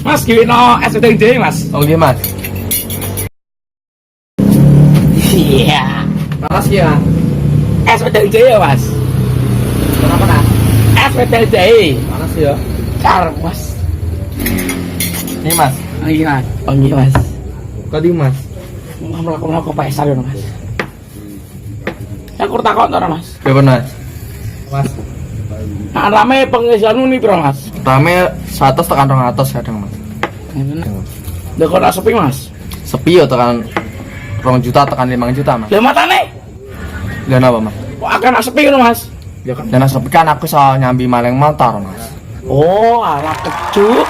Mas gimana SPTJ mas? Oh iya mas. Iya. Panas ya. SPTJ ya mas. Kenapa nak? SPTJ. Panas ya. Car mas. Ini mas. Ini mas. Panggil mas. Kadi mas. Melakukan PSR ya mas. Aku takut ntar mas. Berapa mas? Mas. Nah rame pengisian ini bro mas. Rame 100 tekan 200 kadang mas. Udah kok tak sepi mas. Sepi ya tekan 2 juta tekan 5 juta mas. Lah matane. Dan apa mas? Kok akan tak sepi kan mas? Dan sepi kan aku soal nyambi maling motor mas. Oh alah kejuk.